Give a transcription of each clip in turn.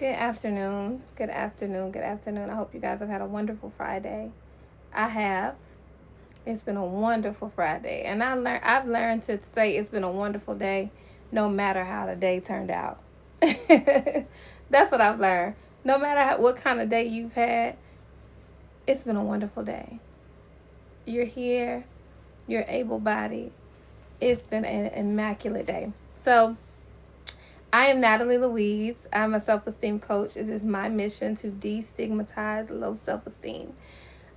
Good afternoon. Good afternoon. Good afternoon. I hope you guys have had a wonderful Friday. I have. It's been a wonderful Friday. And I've learned to say it's been a wonderful day no matter how the day turned out. That's what I've learned. No matter what kind of day you've had, it's been a wonderful day. You're here. You're able-bodied. It's been an immaculate day. So, I am Natalie Louise. I'm a self-esteem coach. It is my mission to destigmatize low self-esteem.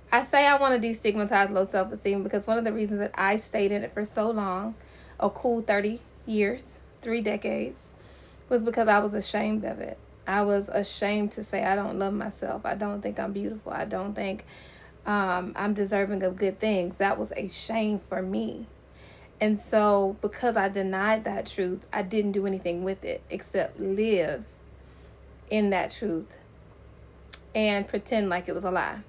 I say I want to destigmatize low self-esteem because one of the reasons that I stayed in it for so long, a cool 30 years, 3 decades, was because I was ashamed of it. I was ashamed to say I don't love myself. I don't think I'm beautiful. I don't think I'm deserving of good things. That was a shame for me. And so because I denied that truth, I didn't do anything with it except live in that truth and pretend like it was a lie.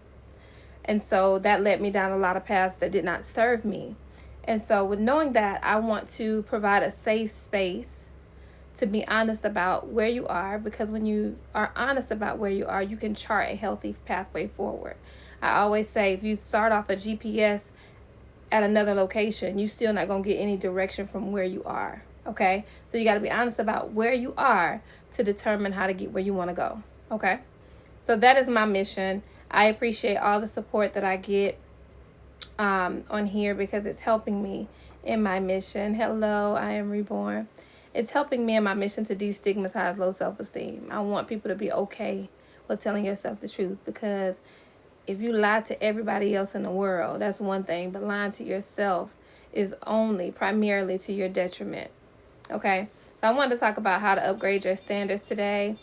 And so that led me down a lot of paths that did not serve me. And so with knowing that, I want to provide a safe space to be honest about where you are, because when you are honest about where you are, you can chart a healthy pathway forward. I always say if you start off a GPS at another location, you still not going to get any direction from where you are. Okay? So you got to be honest about where you are to determine how to get where you want to go. Okay? So that is my mission. I appreciate all the support that I get on here because it's helping me in my mission. Hello, I am reborn. It's helping me in my mission to destigmatize low self-esteem. I want people to be okay with telling yourself the truth, because if you lie to everybody else in the world, that's one thing, but lying to yourself is only primarily to your detriment. Okay? So I wanted to talk about how to upgrade your standards today.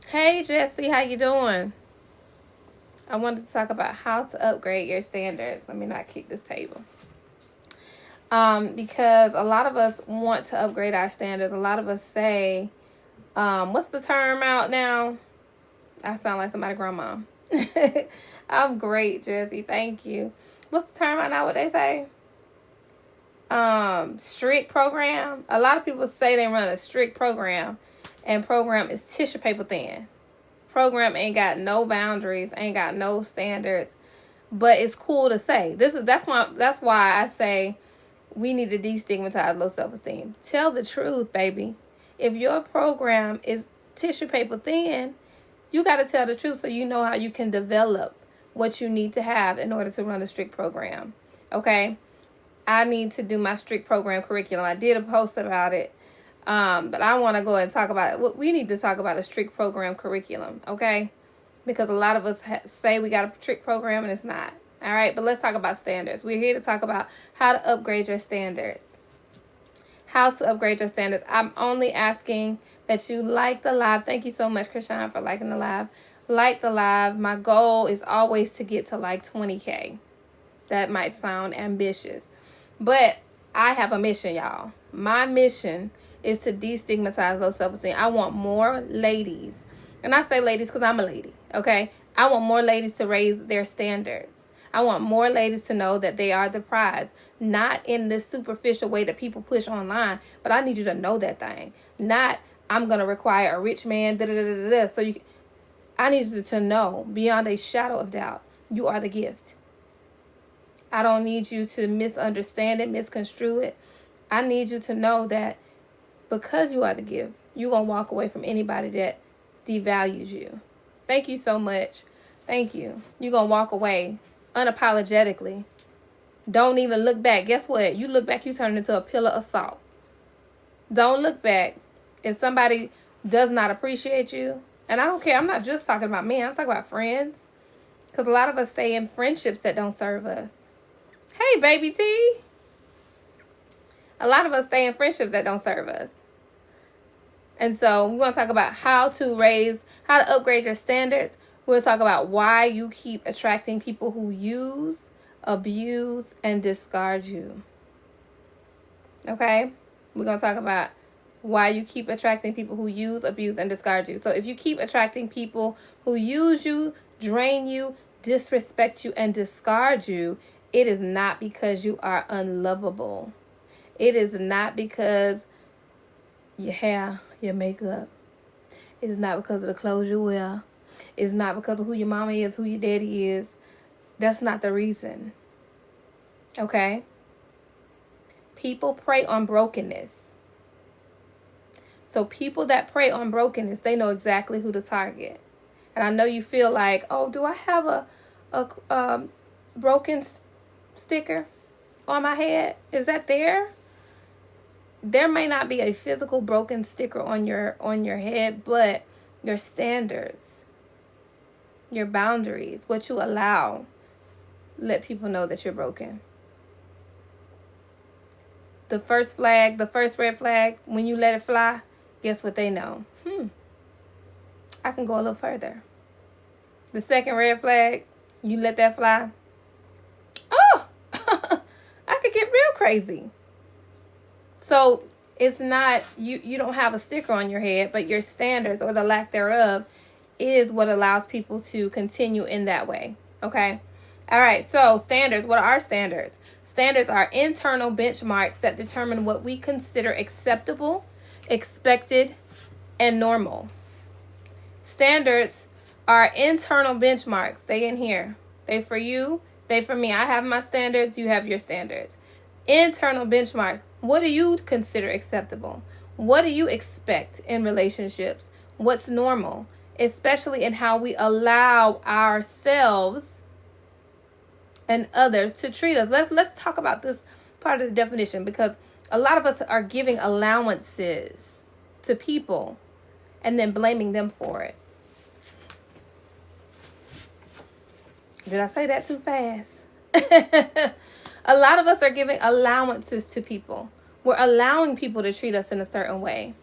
Hey, Jesse, how you doing? I wanted to talk about how to upgrade your standards. Let me not kick this table. Because a lot of us want to upgrade our standards. A lot of us say, what's the term out now? I sound like somebody's grandma. I'm great, Jesse. Thank you. What's the term I know what they say? Strict program. A lot of people say they run a strict program, and program is tissue paper thin. Program ain't got no boundaries, ain't got no standards, but it's cool to say. That's why I say we need to destigmatize low self-esteem. Tell the truth, baby. If your program is tissue paper thin, you got to tell the truth so you know how you can develop what you need to have in order to run a strict program. Okay? I need to do my strict program curriculum. I did a post about it, but I want to go and talk about it. We need to talk about a strict program curriculum, okay? Because a lot of us say we got a strict program and it's not. All right? But let's talk about standards. We're here to talk about how to upgrade your standards. How to upgrade your standards. I'm only asking that you like the live. Thank you so much, Krishan, for liking the live. Like the live. My goal is always to get to like 20K. That might sound ambitious, but I have a mission, y'all. My mission is to destigmatize low self-esteem. I want more ladies, and I say ladies because I'm a lady, okay? I want more ladies to raise their standards. I want more ladies to know that they are the prize, not in this superficial way that people push online, but I need you to know that thing. Not, I'm going to require a rich man, da-da-da-da-da. So I need you to know beyond a shadow of doubt, you are the gift. I don't need you to misunderstand it, misconstrue it. I need you to know that because you are the gift, you're going to walk away from anybody that devalues you. Thank you so much. Thank you. You're going to walk away unapologetically. Don't even look back. Guess what? You look back, you turn into a pillar of salt. Don't look back. If somebody does not appreciate you, and I don't care, I'm not just talking about men, I'm talking about friends. Because a lot of us stay in friendships that don't serve us. Hey, baby T. A lot of us stay in friendships that don't serve us. And so we're going to talk about how to upgrade your standards. We'll talk about why you keep attracting people who use, abuse, and discard you. Okay? We're going to talk about why you keep attracting people who use, abuse, and discard you. So if you keep attracting people who use you, drain you, disrespect you, and discard you, it is not because you are unlovable. It is not because your hair, your makeup. It's not because of the clothes you wear. It's not because of who your mama is, who your daddy is. That's not the reason. Okay? People prey on brokenness. So people that prey on brokenness, they know exactly who to target. And I know you feel like, oh, do I have a broken sticker on my head? Is that there? There may not be a physical broken sticker on your head, but your standards, your boundaries, what you allow, let people know that you're broken. The first red flag, when you let it fly, guess what they know? I can go a little further. The second red flag, you let that fly. Oh, I could get real crazy. So it's not, you don't have a sticker on your head, but your standards or the lack thereof is what allows people to continue in that way. Okay. All right. So standards, what are standards? Standards are internal benchmarks that determine what we consider acceptable, expected, and normal. Standards are internal benchmarks. They in here. They for you, they for me. I have my standards, you have your standards. Internal benchmarks. What do you consider acceptable? What do you expect in relationships? What's normal? Especially in how we allow ourselves and others to treat us. Let's talk about this part of the definition, because a lot of us are giving allowances to people and then blaming them for it. Did I say that too fast? A lot of us are giving allowances to people. We're allowing people to treat us in a certain way,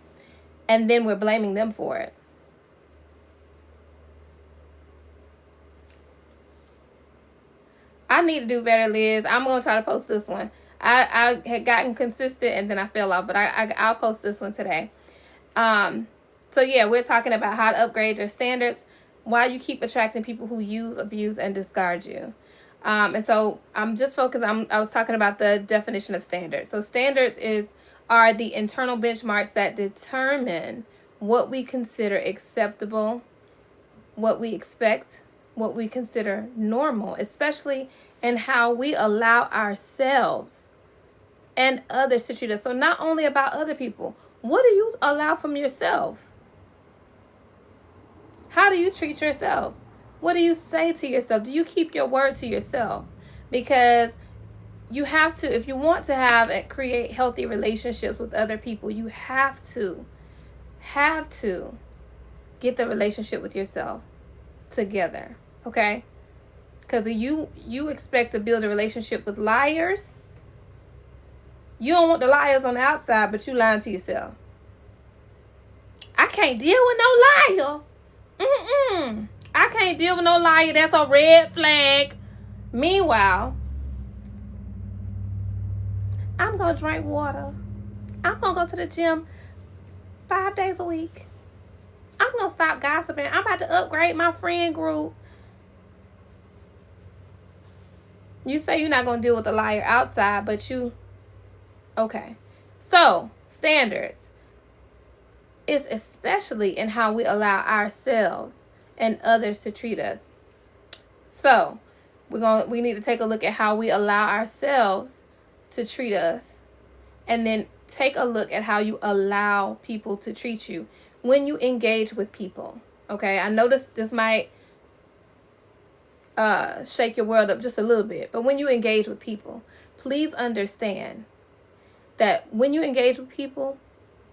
and then we're blaming them for it. I need to do better, Liz. I'm going to try to post this one. I had gotten consistent and then I fell off, but I'll post this one today. So yeah, we're talking about how to upgrade your standards while you keep attracting people who use, abuse, and discard you. And so I'm just focused. I was talking about the definition of standards. So standards are the internal benchmarks that determine what we consider acceptable, what we expect, what we consider normal, especially in how we allow ourselves and others to treat us. So not only about other people, what do you allow from yourself? How do you treat yourself? What do you say to yourself? Do you keep your word to yourself? Because you have to, if you want to have and create healthy relationships with other people, you have to get the relationship with yourself together. Okay? Because you expect to build a relationship with liars. You don't want the liars on the outside, but you lying to yourself. I can't deal with no liar. I can't deal with no liar. That's a red flag. Meanwhile, I'm going to drink water. I'm going to go to the gym 5 days a week. I'm going to stop gossiping. I'm about to upgrade my friend group. You say you're not going to deal with the liar outside, but you... Okay. So, standards. It's especially in how we allow ourselves and others to treat us. So, we need to take a look at how we allow ourselves to treat us, and then take a look at how you allow people to treat you when you engage with people. Okay, I know this might shake your world up just a little bit, but when you engage with people, please understand that when you engage with people,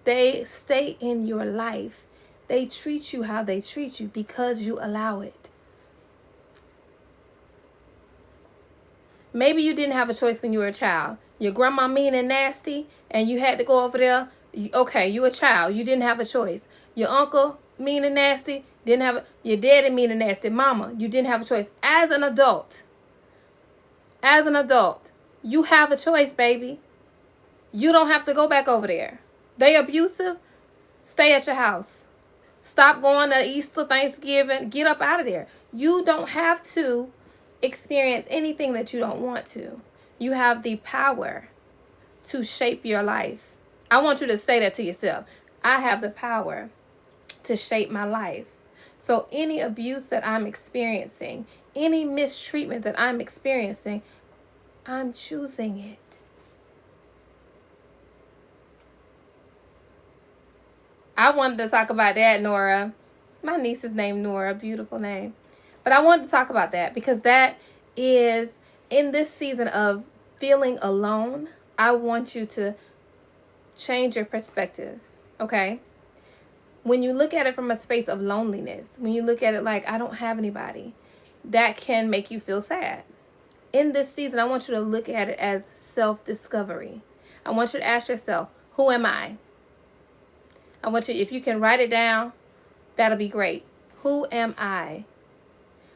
they stay in your life. They treat you how they treat you because you allow it. Maybe you didn't have a choice when you were a child. Your grandma mean and nasty, and you had to go over there. Okay, you a child. You didn't have a choice. Your uncle mean and nasty, your daddy mean and nasty. Mama, you didn't have a choice. As an adult, you have a choice, baby. You don't have to go back over there. They abusive, stay at your house. Stop going to Easter, Thanksgiving. Get up out of there. You don't have to experience anything that you don't want to. You have the power to shape your life. I want you to say that to yourself. I have the power to shape my life. So any abuse that I'm experiencing, any mistreatment that I'm experiencing, I'm choosing it. I wanted to talk about that, Nora. My niece is named Nora, beautiful name. But I wanted to talk about that because that is, in this season of feeling alone, I want you to change your perspective, okay? When you look at it from a space of loneliness, when you look at it like, I don't have anybody, that can make you feel sad. In this season, I want you to look at it as self-discovery. I want you to ask yourself, who am I? I want you, if you can write it down, that'll be great. Who am I?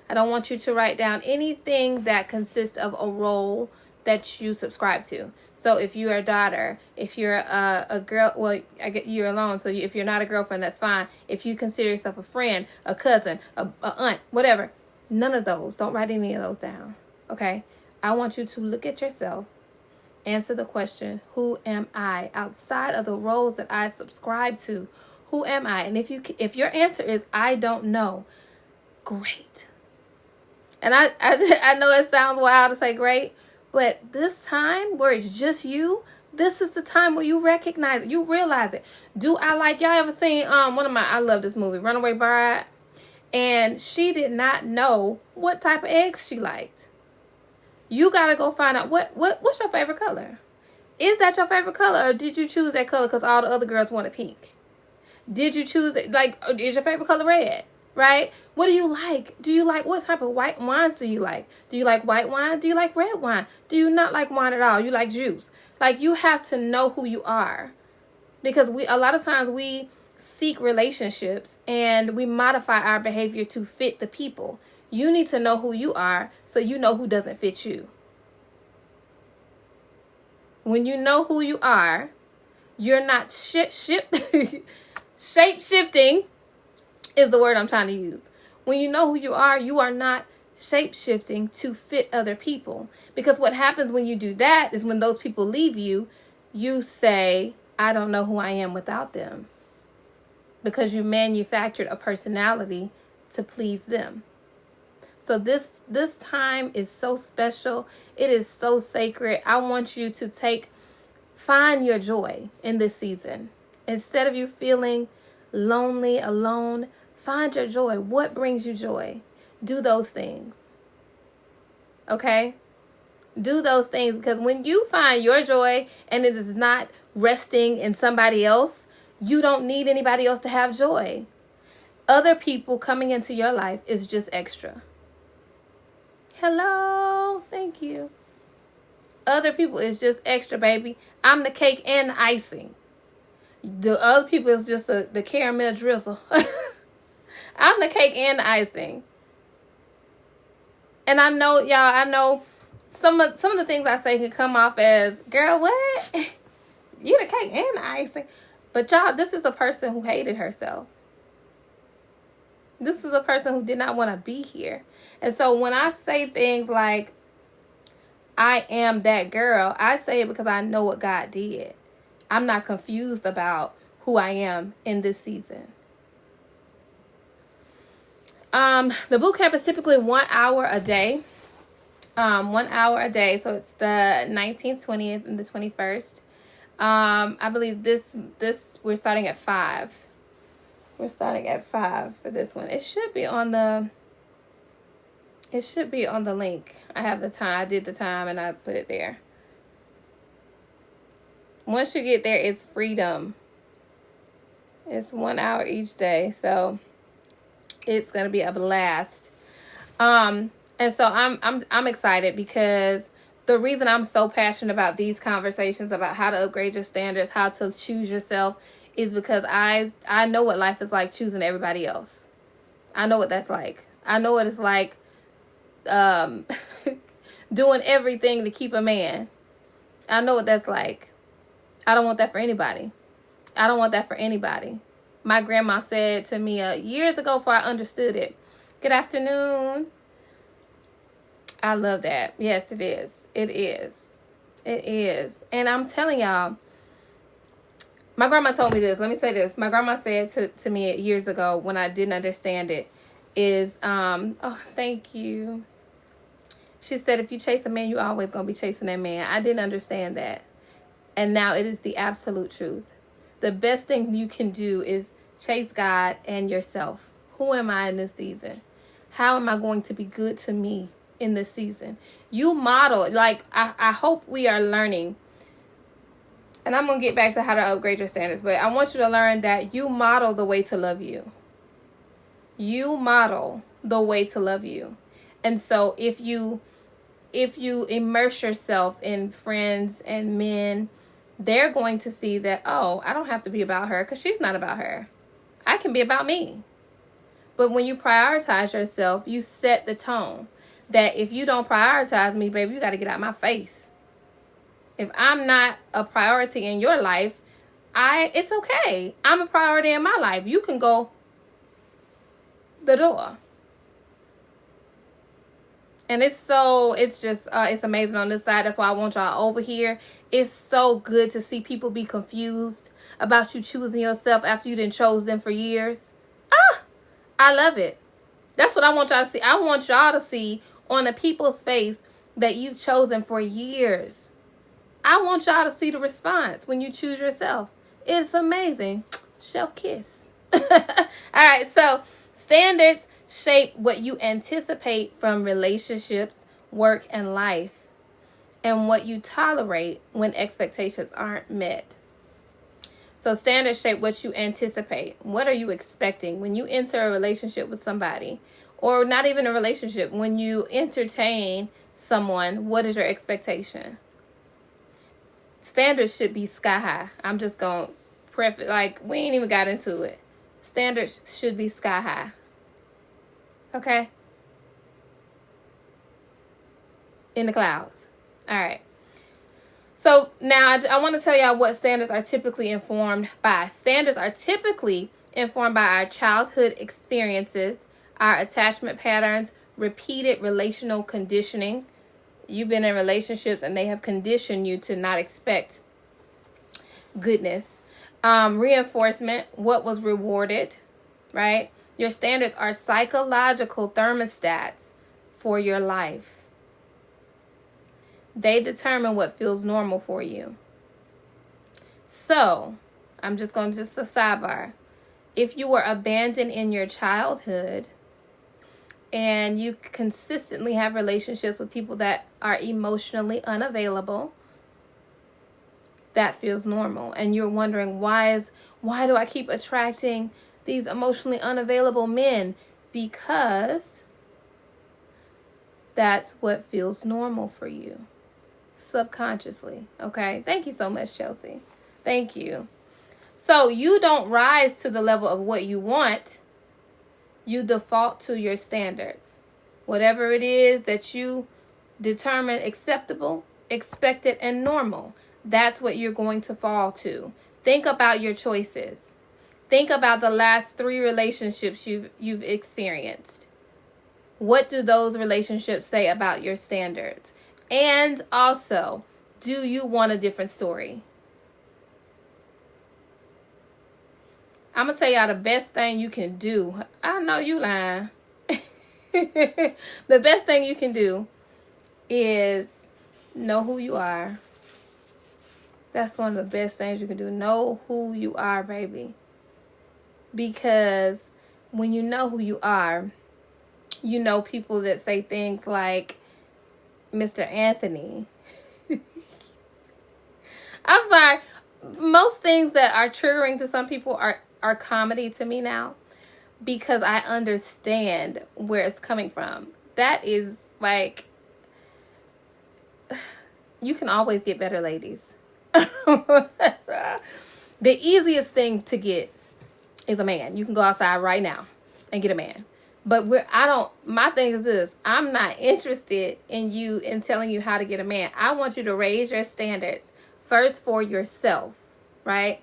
I don't want you to write down anything that consists of a role that you subscribe to. So if you're a daughter, if you're a girl, well, I get you're alone. So if you're not a girlfriend, that's fine. If you consider yourself a friend, a cousin, a aunt, whatever, none of those. Don't write any of those down. Okay? I want you to look at yourself, answer the question, who am I? Outside of the roles that I subscribe to, who am I? And if your answer is I don't know, great. And I know it sounds wild to say great, but this time where it's just you, this is the time where you recognize it, you realize it. Do I like, y'all ever seen I love this movie, Runaway Bride? And she did not know what type of eggs she liked. You gotta go find out what's your favorite color. Is that your favorite color, or did you choose that color because all the other girls wanted pink? Did you choose it, like, is your favorite color red? Right? What do you like? Do you like, what type of white wines do you like? Do you like white wine? Do you like red wine? Do you not like wine at all? You like juice? Like, you have to know who you are, because a lot of times we seek relationships and we modify our behavior to fit the people. You need to know who you are so you know who doesn't fit you. When you know who you are, you're not shape-shifting is the word I'm trying to use. When you know who you are not shape-shifting to fit other people. Because what happens when you do that is when those people leave you, you say, I don't know who I am without them. Because you manufactured a personality to please them. So this time is so special. It is so sacred. I want you to find your joy in this season. Instead of you feeling lonely, alone, find your joy. What brings you joy? Do those things. Okay? Do those things, because when you find your joy and it is not resting in somebody else, you don't need anybody else to have joy. Other people coming into your life is just extra. Hello. Thank you. Other people is just extra, baby. I'm the cake and the icing. The other people is just the caramel drizzle. I'm the cake and the icing. And I know, y'all, I know some of the things I say can come off as, girl, what? You the cake and the icing. But y'all, this is a person who hated herself. This is a person who did not want to be here. And so when I say things like, I am that girl, I say it because I know what God did. I'm not confused about who I am in this season. The boot camp is typically 1 hour a day. 1 hour a day. So it's the 19th, 20th, and the 21st. I believe this we're starting at 5. We're starting at 5 for this one. It should be on the link. I have the time. I did the time and I put it there. Once you get there, it's freedom. It's 1 hour each day. So it's going to be a blast. And so I'm excited, because the reason I'm so passionate about these conversations about how to upgrade your standards, how to choose yourself, is because I know what life is like choosing everybody else. I know what that's like. I know what it's like doing everything to keep a man. I know what that's like. I don't want that for anybody. I don't want that for anybody. My grandma said to me years ago before I understood it, good afternoon. I love that. Yes, it is. It is. It is. And I'm telling y'all, My grandma told me this. Let me say this. My grandma said to me years ago when I didn't understand it is, oh, thank you. She said, if you chase a man, you always going to be chasing that man. I didn't understand that. And now it is the absolute truth. The best thing you can do is chase God and yourself. Who am I in this season? How am I going to be good to me in this season? You model, like, I hope we are learning. And I'm going to get back to how to upgrade your standards. But I want you to learn that you model the way to love you. You model the way to love you. And so if you immerse yourself in friends and men, they're going to see that, oh, I don't have to be about her because she's not about her. I can be about me. But when you prioritize yourself, you set the tone that if you don't prioritize me, baby, you got to get out my face. If I'm not a priority in your life, it's okay. I'm a priority in my life. You can go the door. And it's amazing on this side. That's why I want y'all over here. It's so good to see people be confused about you choosing yourself after you done chose them for years. I love it. That's what I want y'all to see. I want y'all to see on the people's face that you've chosen for years. I want y'all to see the response when you choose yourself. It's amazing. Shelf kiss. All right, so standards shape what you anticipate from relationships, work, and life, and what you tolerate when expectations aren't met. So standards shape what you anticipate. What are you expecting when you enter a relationship with somebody, or not even a relationship? When you entertain someone, what is your expectation? Standards should be sky high. I'm just going to preface, like, we ain't even got into it. Standards should be sky high. Okay? In the clouds. All right. So now I want to tell y'all what standards are typically informed by. Standards are typically informed by our childhood experiences, our attachment patterns, repeated relational conditioning. You've been in relationships and they have conditioned you to not expect goodness. Reinforcement, what was rewarded, right? Your standards are psychological thermostats for your life. They determine what feels normal for you. So, I'm just going to a sidebar. If you were abandoned in your childhood and you consistently have relationships with people that are emotionally unavailable, that feels normal. And you're wondering, why do I keep attracting these emotionally unavailable men? Because that's what feels normal for you. Subconsciously. Okay. Thank you so much, Chelsea. Thank you. So you don't rise to the level of what you want. You default to your standards. Whatever it is that you determine acceptable, expected, and normal, that's what you're going to fall to. Think about your choices. Think about the last 3 relationships you've experienced. What do those relationships say about your standards? And also, do you want a different story? I'm going to tell y'all the best thing you can do. I know you lying. The best thing you can do is know who you are. That's one of the best things you can do. Know who you are, baby. Because when you know who you are, you know people that say things like, Mr. Anthony. I'm sorry. Most things that are triggering to some people are comedy to me now, because I understand where it's coming from. That is like, you can always get better, ladies. The easiest thing to get is a man. You can go outside right now and get a man. But my thing is this: I'm not interested in telling you how to get a man. I want you to raise your standards first for yourself, right?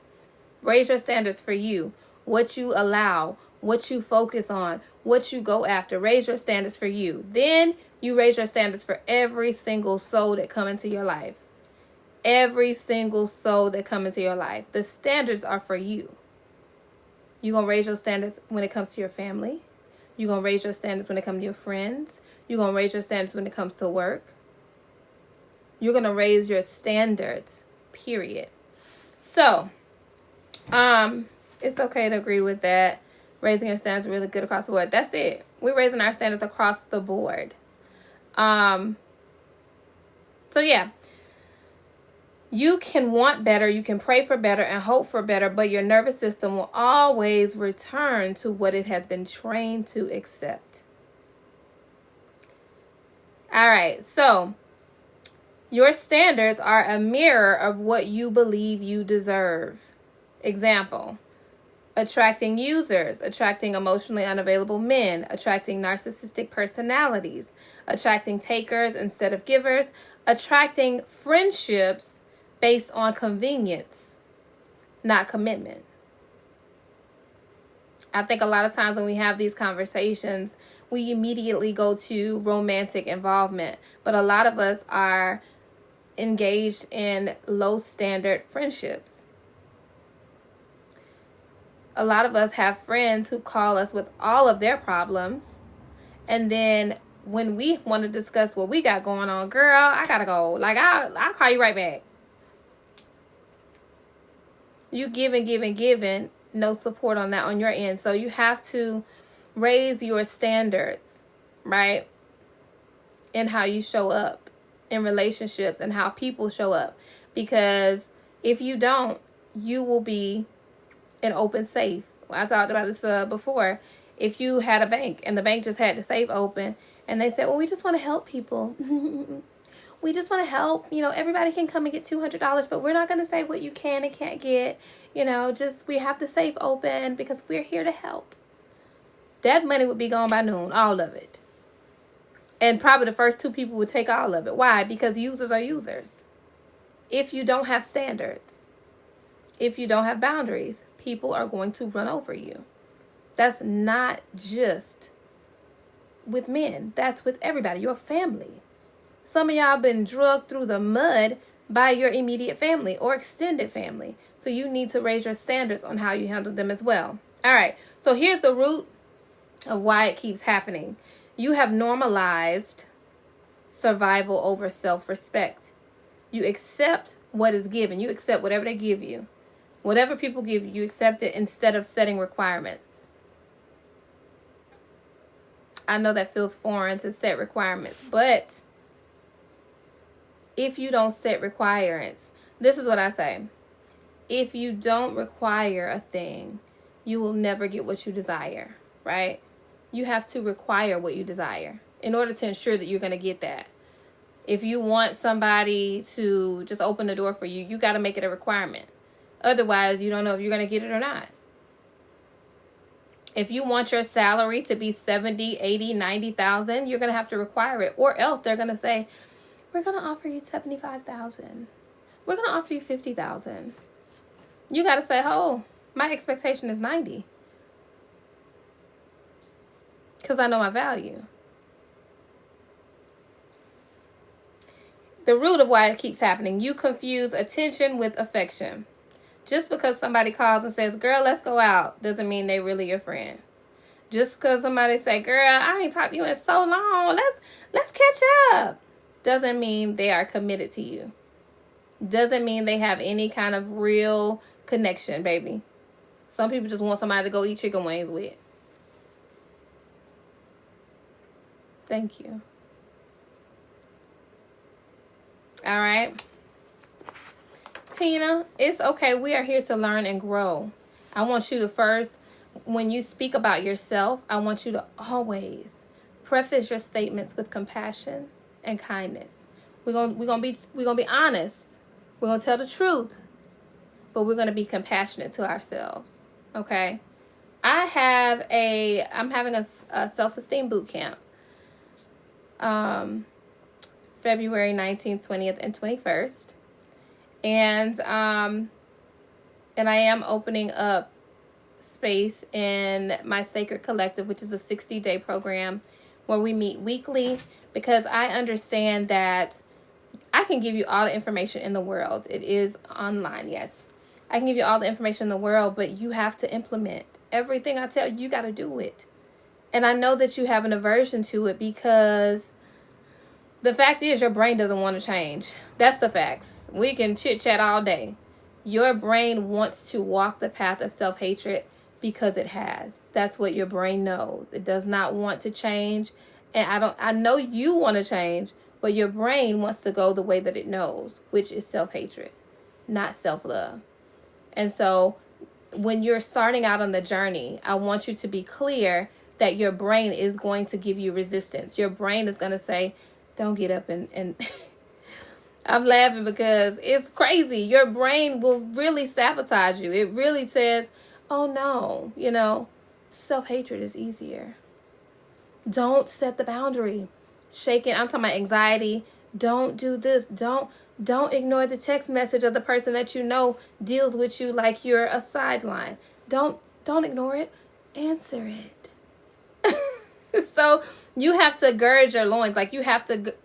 Raise your standards for you. What you allow, what you focus on, what you go after. Raise your standards for you. Then you raise your standards for every single soul that come into your life. every single soul that come into your life. The standards are for you. You're going to raise your standards when it comes to your family. You're going to raise your standards when it comes to your friends. You're going to raise your standards when it comes to work. You're going to raise your standards, period. So, it's okay to agree with that. Raising your standards is really good across the board. That's it. We're raising our standards across the board. So yeah. You can want better, you can pray for better and hope for better, but your nervous system will always return to what it has been trained to accept. All right, so your standards are a mirror of what you believe you deserve. Example, attracting users, attracting emotionally unavailable men, attracting narcissistic personalities, attracting takers instead of givers, attracting friendships based on convenience, not commitment. I think a lot of times when we have these conversations, we immediately go to romantic involvement. But a lot of us are engaged in low standard friendships. A lot of us have friends who call us with all of their problems. And then when we want to discuss what we got going on, girl, I gotta go. Like, I'll call you right back. You giving, no support on that on your end. So you have to raise your standards, right? In how you show up in relationships and how people show up. Because if you don't, you will be an open safe. I talked about this before. If you had a bank and the bank just had the safe open and they said, well, we just want to help people. We just want to help. You know, everybody can come and get $200, but we're not going to say what you can and can't get. You know, just we have the safe open because we're here to help. That money would be gone by noon, all of it. And probably the first two people would take all of it. Why? Because users are users. If you don't have standards, if you don't have boundaries, people are going to run over you. That's not just with men. That's with everybody, your family. Some of y'all been drugged through the mud by your immediate family or extended family. So you need to raise your standards on how you handle them as well. All right. So here's the root of why it keeps happening. You have normalized survival over self-respect. You accept what is given. You accept whatever they give you. Whatever people give you, you accept it instead of setting requirements. I know that feels foreign to set requirements, but if you don't set requirements, this is what I say. If you don't require a thing, you will never get what you desire, right? You have to require what you desire in order to ensure that you're going to get that. If you want somebody to just open the door for you, you got to make it a requirement. Otherwise, you don't know if you're going to get it or not. If you want your salary to be 70, 80, 90,000, you're going to have to require it. Or else they're going to say, we're going to offer you 75,000. We're going to offer you 50,000. You got to say, oh, my expectation is 90. Because I know my value. The root of why it keeps happening. You confuse attention with affection. Just because somebody calls and says, girl, let's go out, doesn't mean they really your friend. Just because somebody say, girl, I ain't talked to you in so long, let's catch up, doesn't mean they are committed to you. Doesn't mean they have any kind of real connection, baby. Some people just want somebody to go eat chicken wings with. Thank you. All right. Tina, it's okay. We are here to learn and grow. I want you to first, when you speak about yourself, I want you to always preface your statements with compassion and kindness. We're gonna be honest. We're gonna tell the truth, but we're gonna be compassionate to ourselves. Okay. I'm having a self-esteem boot camp. February 19th, 20th, and 21st. And I am opening up space in my Sacred Collective, which is a 60-day program where we meet weekly, because I understand that I can give you all the information in the world. It is online, yes. I can give you all the information in the world, but you have to implement everything I tell you. You got to do it. And I know that you have an aversion to it because the fact is your brain doesn't want to change. That's the facts. We can chit chat all day. Your brain wants to walk the path of self-hatred because it has. That's what your brain knows. It does not want to change. And I know you want to change, but your brain wants to go the way that it knows, which is self-hatred, not self-love. And so when you're starting out on the journey, I want you to be clear that your brain is going to give you resistance. Your brain is going to say, don't get up and I'm laughing because it's crazy. Your brain will really sabotage you. It really says, oh no, self-hatred is easier. Don't set the boundary. Shaking, I'm talking about anxiety. Don't do this. Don't ignore the text message of the person that you know deals with you like you're a sideline. Don't ignore it. Answer it. So you have to gird your loins. Like you have to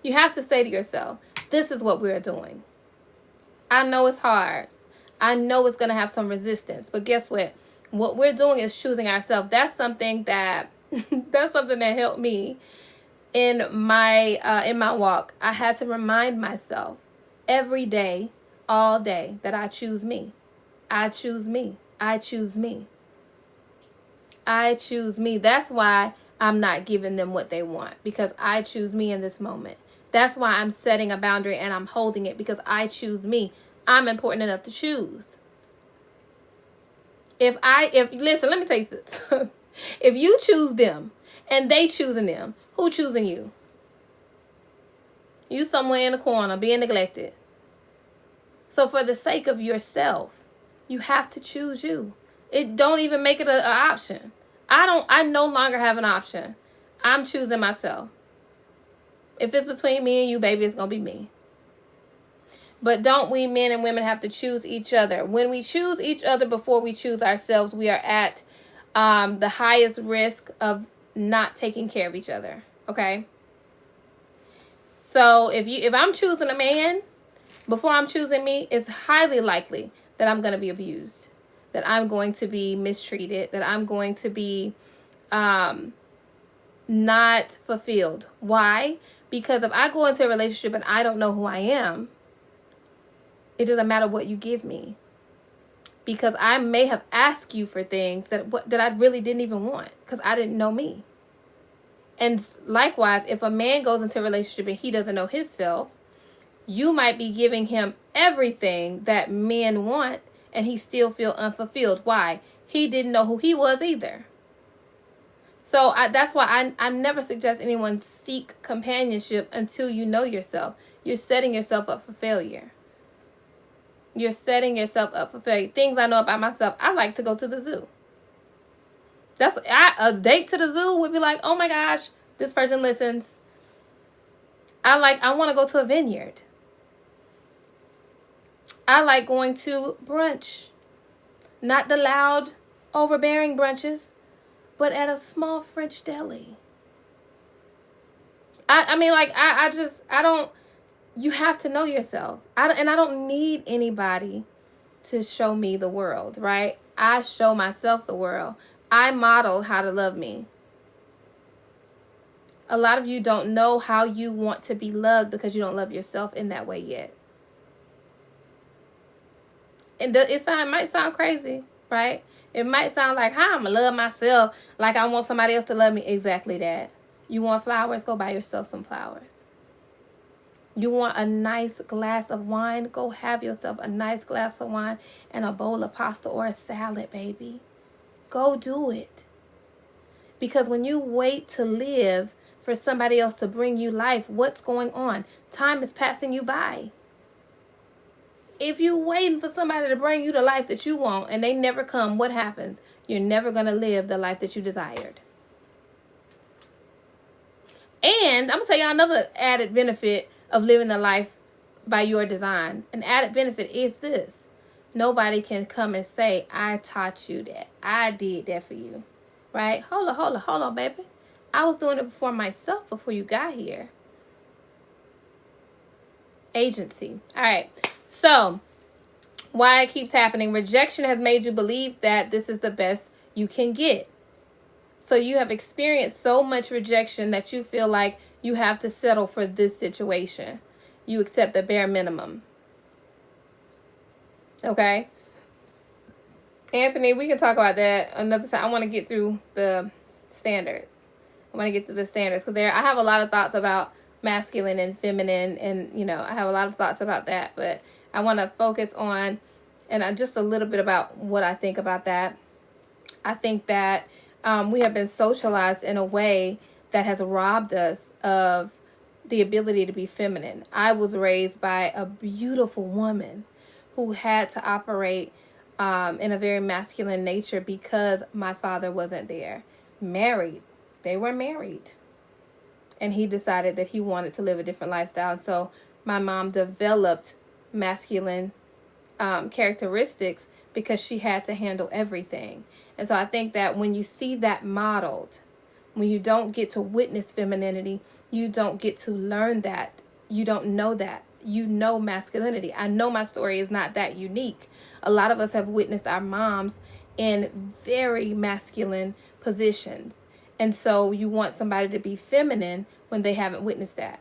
you have to say to yourself, this is what we're doing. I know it's hard. I know it's going to have some resistance, but guess what? What we're doing is choosing ourselves. That's something that helped me in my walk. I had to remind myself every day, all day, that I choose me. I choose me. I choose me. I choose me. That's why I'm not giving them what they want, because I choose me in this moment. That's why I'm setting a boundary and I'm holding it, because I choose me. I'm important enough to choose. Listen, let me tell you this. If you choose them and they choosing them, who choosing you? You somewhere in the corner being neglected. So for the sake of yourself, you have to choose you. It don't even make it an option. I no longer have an option. I'm choosing myself. If it's between me and you, baby, it's going to be me. But don't we men and women have to choose each other? When we choose each other before we choose ourselves, we are at the highest risk of not taking care of each other. Okay? So if I'm choosing a man before I'm choosing me, it's highly likely that I'm going to be abused, that I'm going to be mistreated, that I'm going to be not fulfilled. Why? Because if I go into a relationship and I don't know who I am, it doesn't matter what you give me. Because I may have asked you for things that I really didn't even want, because I didn't know me. And likewise, if a man goes into a relationship and he doesn't know himself, you might be giving him everything that men want and he still feel unfulfilled. Why? He didn't know who he was either. So that's why I never suggest anyone seek companionship until you know yourself. You're setting yourself up for failure. You're setting yourself up for failure. Things I know about myself, I like to go to the zoo. A date to the zoo would be like, oh my gosh, this person listens. I want to go to a vineyard. I like going to brunch. Not the loud, overbearing brunches, but at a small French deli. You have to know yourself. I don't need anybody to show me the world, right? I show myself the world. I model how to love me. A lot of you don't know how you want to be loved because you don't love yourself in that way yet. And it might sound crazy, right? It might sound like, how I'm going to love myself like I want somebody else to love me. Exactly that. You want flowers? Go buy yourself some flowers. You want a nice glass of wine? Go have yourself a nice glass of wine and a bowl of pasta or a salad, baby. Go do it. Because when you wait to live for somebody else to bring you life, what's going on? Time is passing you by. If you're waiting for somebody to bring you the life that you want and they never come, what happens? You're never going to live the life that you desired. And I'm going to tell you another added benefit of living the life by your design. An added benefit is this. Nobody can come and say, I taught you that. I did that for you. Right? Hold on, baby. I was doing it before myself before you got here. Agency. All right. So, why it keeps happening. Rejection has made you believe that this is the best you can get. So you have experienced so much rejection that you feel like you have to settle for this situation. You accept the bare minimum. Okay? Anthony, we can talk about that another time. I want to get through the standards. Because I have a lot of thoughts about masculine and feminine, and I have a lot of thoughts about that, but I want to focus on just a little bit about what I think about that. I think that we have been socialized in a way that has robbed us of the ability to be feminine. I was raised by a beautiful woman who had to operate in a very masculine nature because my father wasn't there. Married. They were married. And he decided that he wanted to live a different lifestyle. And so my mom developed masculine characteristics because she had to handle everything. And so I think that when you see that modeled, when you don't get to witness femininity, you don't get to learn that. You don't know that. You know masculinity. I know my story is not that unique. A lot of us have witnessed our moms in very masculine positions. And so you want somebody to be feminine when they haven't witnessed that.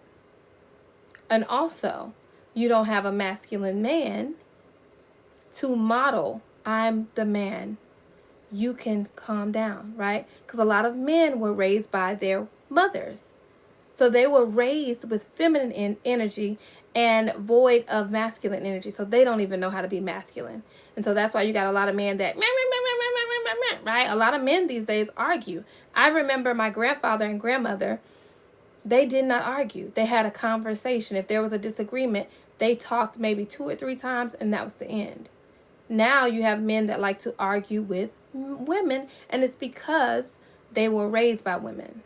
And also, you don't have a masculine man to model, I'm the man. You can calm down, right? Because a lot of men were raised by their mothers. So they were raised with feminine energy and void of masculine energy. So they don't even know how to be masculine. And so that's why you got a lot of men that, right? A lot of men these days argue. I remember my grandfather and grandmother, they did not argue. They had a conversation. If there was a disagreement, they talked maybe 2 or 3 times and that was the end. Now you have men that like to argue with women, and it's because they were raised by women.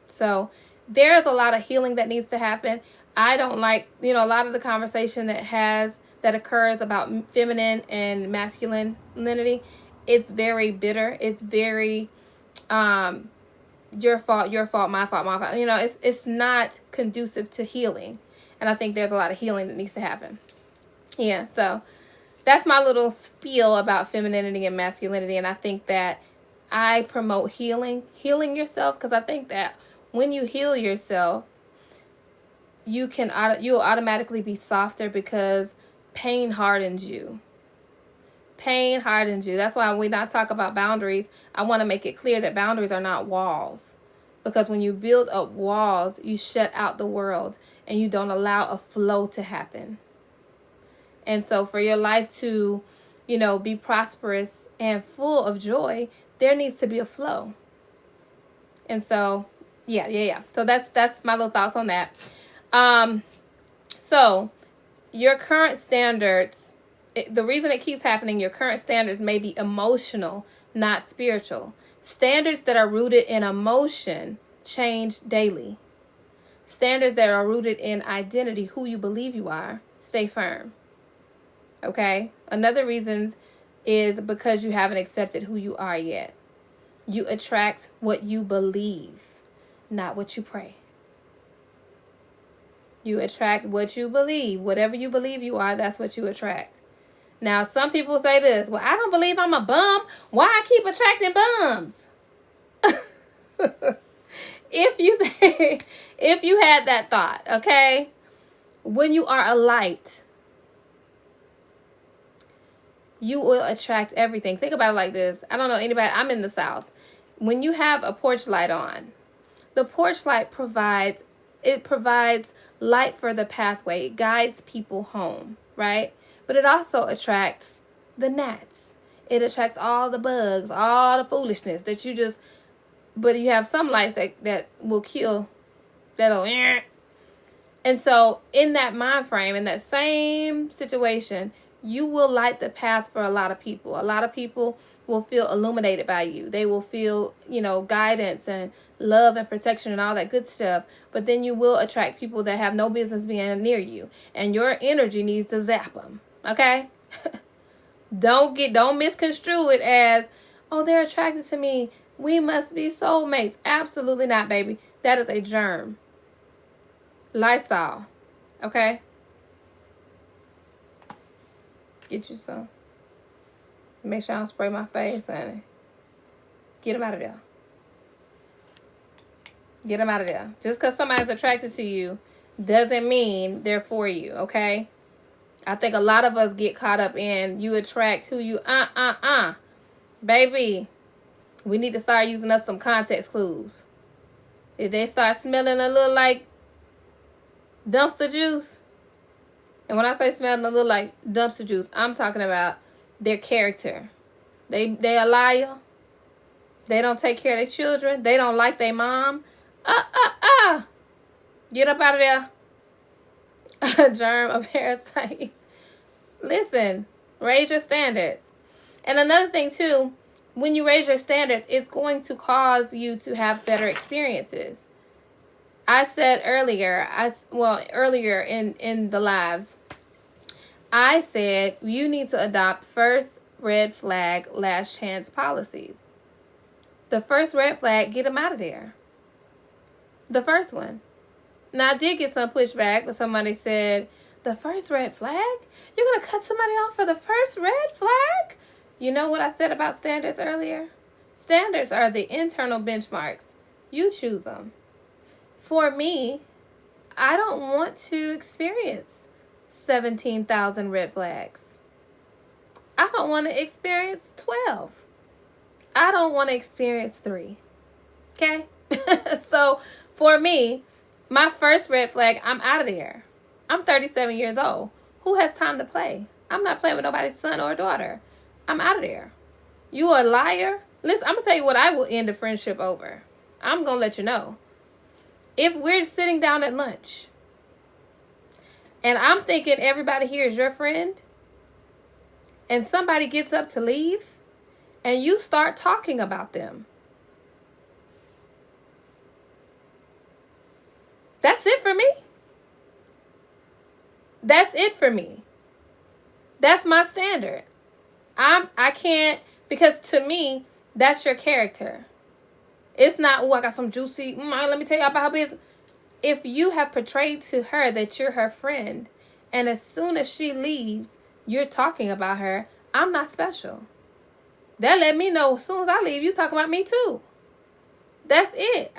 So there's a lot of healing that needs to happen. I don't like, a lot of the conversation that occurs about feminine and masculinity. It's very bitter. It's very your fault, my fault. It's not conducive to healing. And I think there's a lot of healing that needs to happen. Yeah, so that's my little spiel about femininity and masculinity. And I think that I promote healing yourself, because I think that when you heal yourself, you'll automatically be softer because pain hardens you. Pain hardens you. That's why when I talk about boundaries, I want to make it clear that boundaries are not walls. Because when you build up walls, you shut out the world and you don't allow a flow to happen. And so for your life to, be prosperous and full of joy, there needs to be a flow. And so, yeah. So that's my little thoughts on that. So your current standards, the reason it keeps happening, your current standards may be emotional, not spiritual. Standards that are rooted in emotion change daily. Standards that are rooted in identity, who you believe you are, stay firm. Okay? Another reason is because you haven't accepted who you are yet. You attract what you believe, not what you pray. You attract what you believe. Whatever you believe you are, that's what you attract. Now, some people say this, well, I don't believe I'm a bum. Why I keep attracting bums? If you had that thought, okay? When you are a light, you will attract everything. Think about it like this. I don't know anybody. I'm in the South. When you have a porch light on, the porch light provides light for the pathway. It guides people home, right? But it also attracts the gnats. It attracts all the bugs, all the foolishness that but you have some lights that will kill, and so in that mind frame, in that same situation, you will light the path for a lot of people. A lot of people will feel illuminated by you. They will feel, guidance and love and protection and all that good stuff. But then you will attract people that have no business being near you. And your energy needs to zap them. Okay? Don't misconstrue it as, oh, they're attracted to me. We must be soulmates. Absolutely not, baby. That is a germ. Lysol. Okay? Get you some. Make sure I don't spray my face, honey. Get them out of there. Get them out of there. Just because somebody's attracted to you doesn't mean they're for you, okay? I think a lot of us get caught up in you attract who you, Baby, we need to start using us some context clues. If they start smelling a little like dumpster juice, and when I say smelling a little like dumpster juice, I'm talking about their character. They a liar. They don't take care of their children. They don't like their mom. Get up out of there. A germ, a parasite. Listen, raise your standards. And another thing too, when you raise your standards, it's going to cause you to have better experiences. I said earlier, earlier in the lives, I said you need to adopt first red flag, last chance policies. The first red flag, get them out of there. The first one. Now, I did get some pushback, but somebody said, the first red flag? You're going to cut somebody off for the first red flag? You know what I said about standards earlier? Standards are the internal benchmarks. You choose them. For me, I don't want to experience 17,000 red flags. I don't want to experience 12. I don't want to experience 3. Okay? So, for me, my first red flag, I'm out of there. I'm 37 years old. Who has time to play? I'm not playing with nobody's son or daughter. I'm out of there. You a liar? Listen, I'm going to tell you what I will end a friendship over. I'm going to let you know. If we're sitting down at lunch and I'm thinking everybody here is your friend and somebody gets up to leave and you start talking about them, that's it for me. That's it for me. That's my standard. I can't, because to me, that's your character. It's not, oh, I got some juicy, let me tell you about her business. If you have portrayed to her that you're her friend, and as soon as she leaves, you're talking about her, I'm not special. That let me know as soon as I leave, you talking about me too. That's it.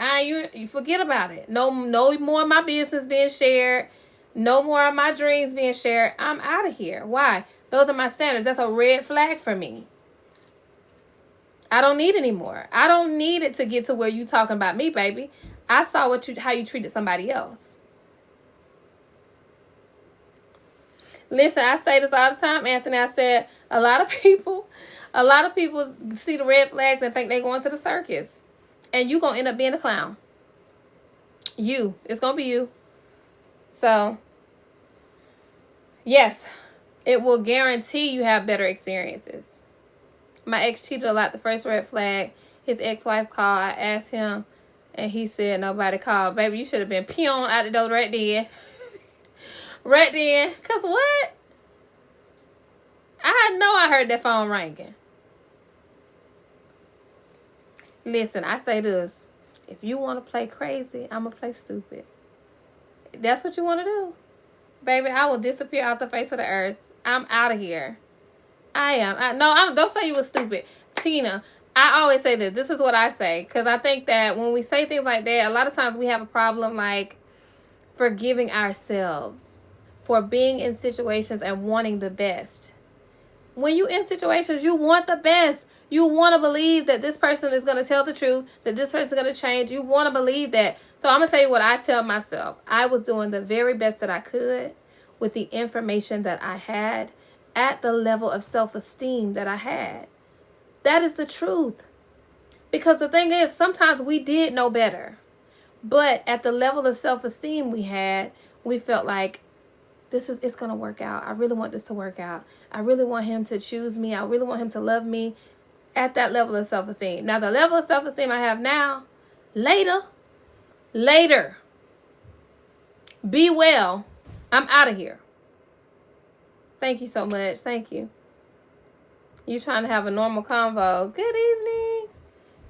You forget about it. No more of my business being shared. No more of my dreams being shared. I'm out of here. Why? Those are my standards. That's a red flag for me. I don't need any more. I don't need it to get to where you talking about me, baby. I saw how you treated somebody else. Listen, I say this all the time, Anthony. I said a lot of people see the red flags and think they're going to the circus. And you're going to end up being a clown. It's going to be you. So, yes, it will guarantee you have better experiences. My ex cheated a lot. The first red flag, his ex-wife called. I asked him, and he said nobody called. Baby, you should have been peon out the door right then. Right then. Because what? I heard that phone ringing. Listen, I say this. If you want to play crazy, I'm going to play stupid. If that's what you want to do, baby, I will disappear off the face of the earth. I'm out of here. I am. Don't say you were stupid. Tina, I always say this. This is what I say. Because I think that when we say things like that, a lot of times we have a problem like forgiving ourselves for being in situations and wanting the best. When you're in situations, you want the best. You want to believe that this person is going to tell the truth, that this person is going to change. You want to believe that. So I'm going to tell you what I tell myself. I was doing the very best that I could with the information that I had at the level of self-esteem that I had. That is the truth. Because the thing is, sometimes we did know better. But at the level of self-esteem we had, we felt like, it's going to work out. I really want this to work out. I really want him to choose me. I really want him to love me at that level of self-esteem. Now, the level of self-esteem I have now, later, be well. I'm out of here. Thank you so much. Thank you. You trying to have a normal convo. Good evening.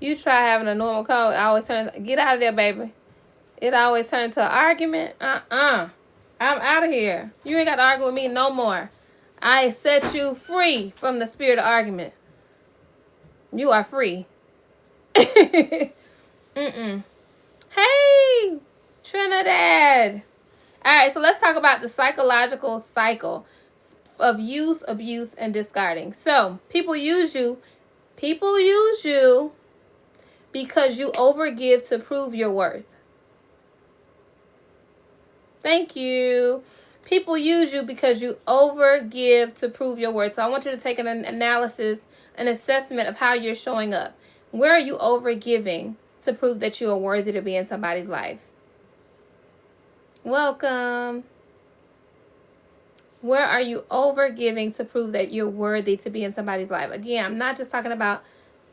You try having a normal convo. I always get out of there, baby. It always turns into an argument. I'm out of here. You ain't got to argue with me no more. I set you free from the spirit of argument. You are free. Mm-mm. Hey, Trinidad. All right, so let's talk about the psychological cycle of use, abuse, and discarding. So, people use you because you overgive to prove your worth. Thank you. People use you because you overgive to prove your worth. So I want you to take an analysis, an assessment of how you're showing up. Where are you overgiving to prove that you are worthy to be in somebody's life? Welcome. Where are you overgiving to prove that you're worthy to be in somebody's life? Again, I'm not just talking about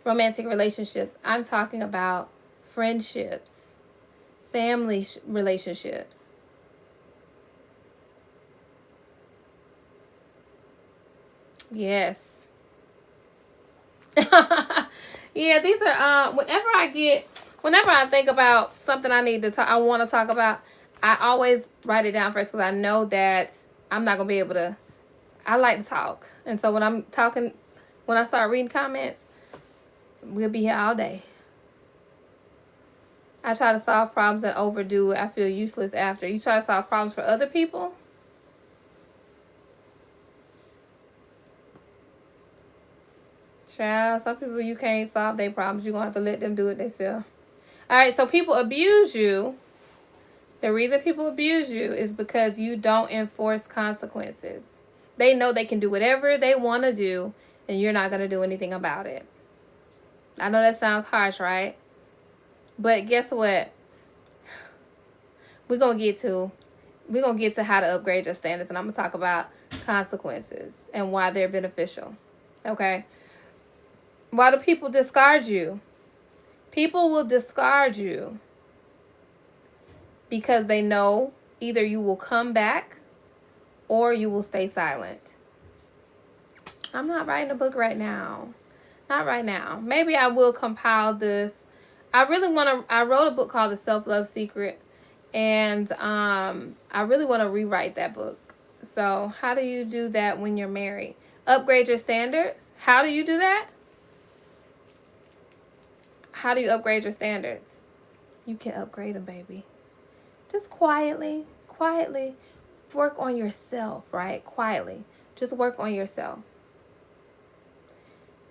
romantic relationships. I'm talking about friendships, family relationships. Yes. Yeah, these are whenever I think about something I want to talk about, I always write it down first because I know that I'm not going to be able to. I like to talk. And so when I start reading comments, we'll be here all day. I try to solve problems and overdo it. I feel useless after. You try to solve problems for other people? Child, some people you can't solve their problems. You're going to have to let them do it themselves. All right, so people abuse you. The reason people abuse you is because you don't enforce consequences. They know they can do whatever they want to do, and you're not going to do anything about it. I know that sounds harsh, right? But guess what? We're going to get to how to upgrade your standards, and I'm going to talk about consequences and why they're beneficial. Okay? Why do people discard you? People will discard you because they know either you will come back or you will stay silent. I'm not writing a book right now. Not right now. Maybe I will compile this. I wrote a book called The Self-Love Secret, and I really want to rewrite that book. So how do you do that when you're married? Upgrade your standards. How do you do that? How do you upgrade your standards? You can upgrade them, baby. Just quietly work on yourself, right? Quietly. Just work on yourself.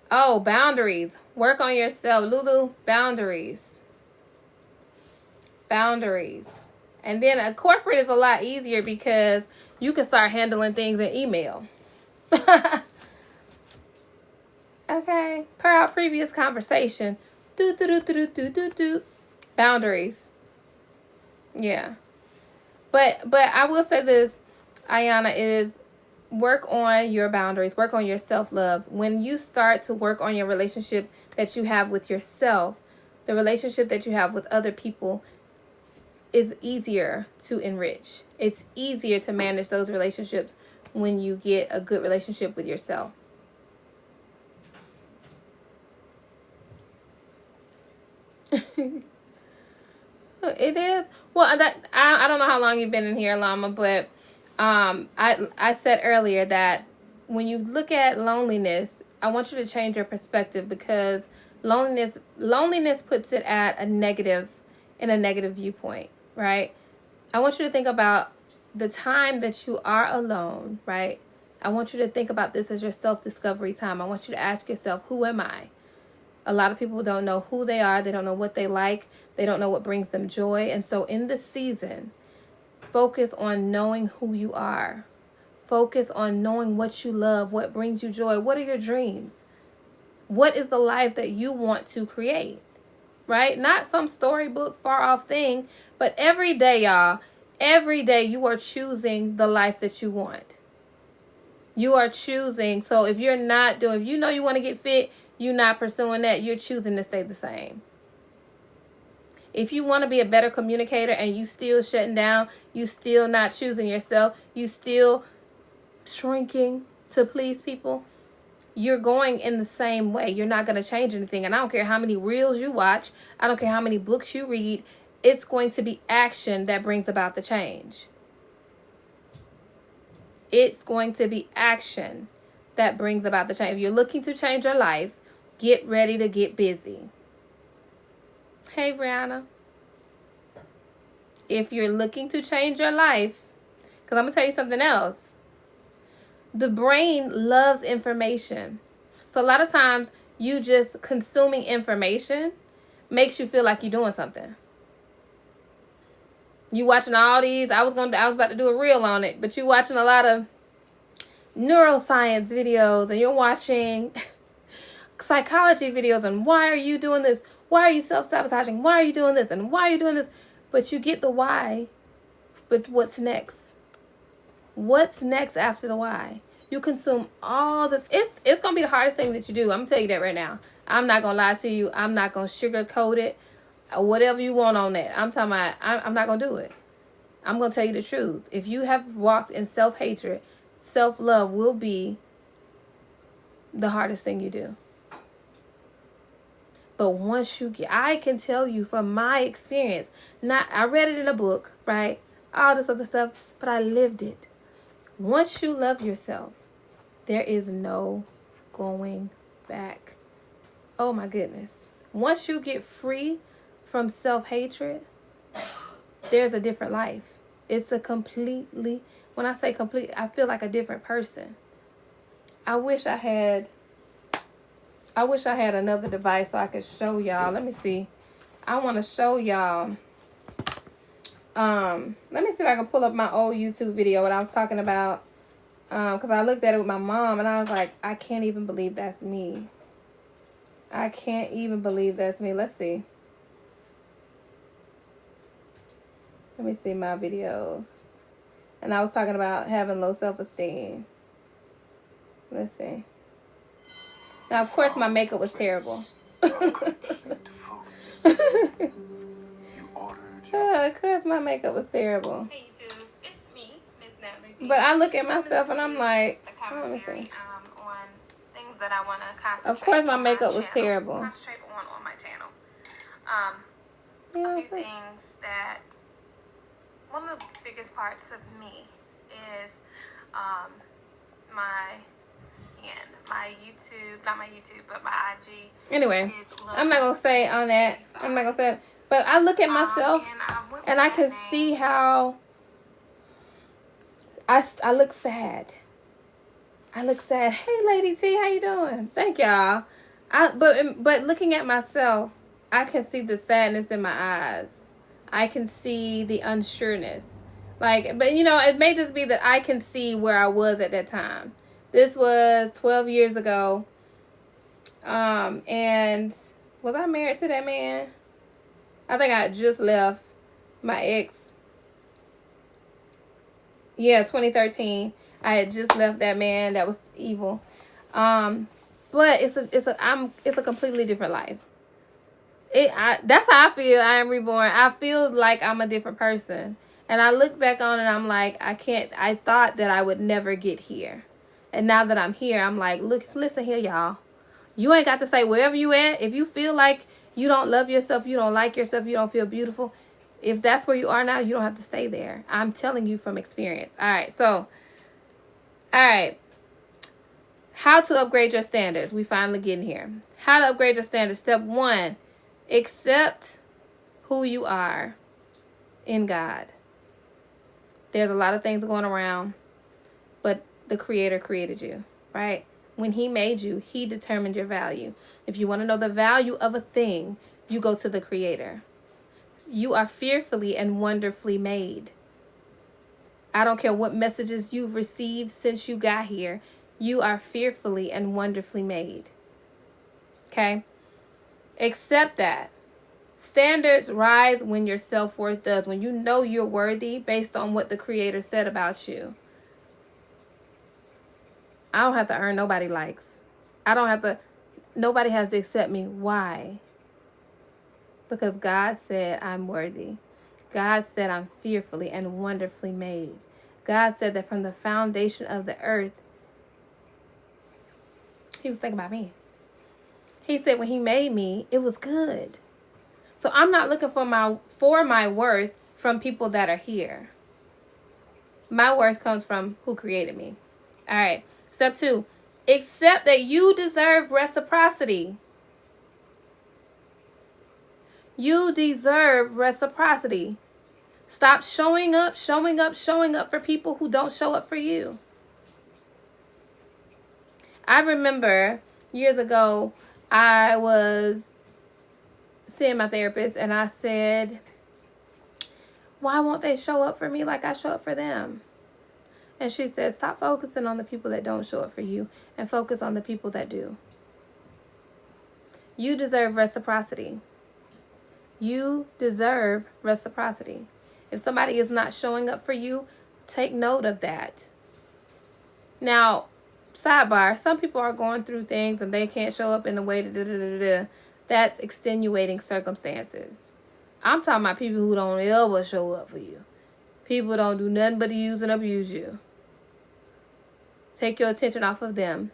Oh, boundaries. Work on yourself. Lulu, boundaries. Boundaries. And then a corporate is a lot easier because you can start handling things in email. Okay. Per our previous conversation. Boundaries. Yeah. But I will say this, Ayana, is work on your boundaries. Work on your self-love. When you start to work on your relationship that you have with yourself, the relationship that you have with other people is easier to enrich. It's easier to manage those relationships when you get a good relationship with yourself. It is. Well, that I don't know how long you've been in here, Llama, but I said earlier that when you look at loneliness, I want you to change your perspective because loneliness puts it at a negative viewpoint, right? I want you to think about the time that you are alone, right? I want you to think about this as your self-discovery time. I want you to ask yourself, who am I? A lot of people don't know who they are. They don't know what they like. They don't know what brings them joy. And so in this season, focus on knowing who you are. Focus on knowing what you love, what brings you joy. What are your dreams? What is the life that you want to create? Right? Not some storybook far off thing, but every day, y'all, every day you are choosing the life that you want. You are choosing. So if you know you want to get fit, you're not pursuing that, you're choosing to stay the same. If you want to be a better communicator and you still shutting down, you still not choosing yourself, you still shrinking to please people, you're going in the same way. You're not going to change anything. And I don't care how many reels you watch. I don't care how many books you read. It's going to be action that brings about the change. It's going to be action that brings about the change. If you're looking to change your life, get ready to get busy. Hey, Brianna. If you're looking to change your life, because I'm going to tell you something else. The brain loves information. So a lot of times, you just consuming information makes you feel like you're doing something. You watching all these, I was about to do a reel on it, but you watching a lot of neuroscience videos, and you're watching psychology videos, and why are you doing this? Why are you self-sabotaging? Why are you doing this? And why are you doing this? But you get the why, but what's next? What's next after the why? You consume all this. It's going to be the hardest thing that you do. I'm going to tell you that right now. I'm not going to lie to you. I'm not going to sugarcoat it. Whatever you want on that. I'm talking about, I'm not going to do it. I'm going to tell you the truth. If you have walked in self-hatred, self-love will be the hardest thing you do. But once you get, I can tell you from my experience, I read it in a book, right? All this other stuff, but I lived it. Once you love yourself, there is no going back. Oh my goodness. Once you get free from self-hatred, there's a different life. It's a completely, when I say complete, I feel like a different person. I wish I had another device so I could show y'all. Let me see. I want to show y'all. Let me see if I can pull up my old YouTube video, what I was talking about. Because I looked at it with my mom, and I was like, I can't even believe that's me. I can't even believe that's me. Let's see. Let me see my videos. And I was talking about having low self-esteem. Let's see. Now, of course, my makeup was terrible. Of course, my makeup was terrible. Hey YouTube, it's me, Ms. Natalie. But I look at myself and I'm like, let me see. On things that I want to concentrate. Of course, my makeup was terrible. Concentrate on my channel. A few things that one of the biggest parts of me is my skin, my YouTube, not my YouTube, but my IG. Anyway, I'm not gonna say on that. I'm not gonna say it. But I look at myself and I can see how I look sad. I look sad. Hey, Lady T, how you doing? Thank y'all. But looking at myself, I can see the sadness in my eyes. I can see the unsureness. But you know, it may just be that I can see where I was at that time. This was 12 years ago. And was I married to that man? I think I just left my ex. Yeah, 2013. I had just left that man that was evil. But it's a completely different life. That's how I feel. I am reborn. I feel like I'm a different person. And I look back on it and I'm like, I thought that I would never get here. And now that I'm here, I'm like, listen here, y'all. You ain't got to say wherever you at. If you feel like you don't love yourself, you don't like yourself, you don't feel beautiful, if that's where you are now, you don't have to stay there. I'm telling you from experience. All right. How to upgrade your standards. We finally getting here. How to upgrade your standards. Step 1, accept who you are in God. There's a lot of things going around, but the Creator created you, right? When He made you, He determined your value. If you want to know the value of a thing, you go to the Creator. You are fearfully and wonderfully made. I don't care what messages you've received since you got here. You are fearfully and wonderfully made. Okay? Accept that. Standards rise when your self-worth does. When you know you're worthy based on what the Creator said about you. I don't have to earn nobody likes. Nobody has to accept me. Why? Because God said I'm worthy. God said I'm fearfully and wonderfully made. God said that from the foundation of the earth, He was thinking about me. He said when He made me, it was good. So I'm not looking for my worth from people that are here. My worth comes from who created me. All right. Step 2, accept that you deserve reciprocity. You deserve reciprocity. Stop showing up for people who don't show up for you. I remember years ago, I was seeing my therapist and I said, why won't they show up for me like I show up for them? And she said, stop focusing on the people that don't show up for you and focus on the people that do. You deserve reciprocity. You deserve reciprocity. If somebody is not showing up for you, take note of that. Now, sidebar, some people are going through things and they can't show up in the way that's extenuating circumstances. I'm talking about people who don't ever show up for you. People don't do nothing but use and abuse you. Take your attention off of them.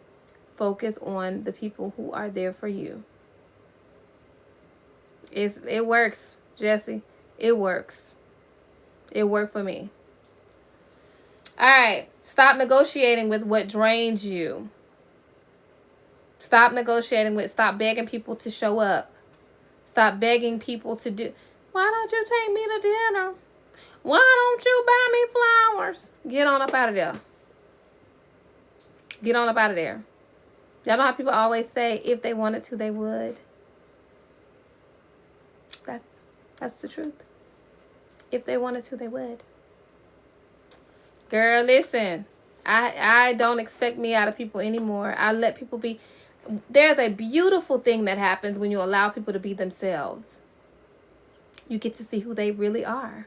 Focus on the people who are there for you. It works, Jesse. It works. It worked for me. All right. Stop negotiating with what drains you. Stop begging people to show up. Stop begging people to do. Why don't you take me to dinner? Why don't you buy me flowers? Get on up out of there. Get on up out of there. Y'all know how people always say if they wanted to, they would. That's the truth. If they wanted to, they would. Girl, listen. I don't expect me out of people anymore. I let people be. There's a beautiful thing that happens when you allow people to be themselves. You get to see who they really are.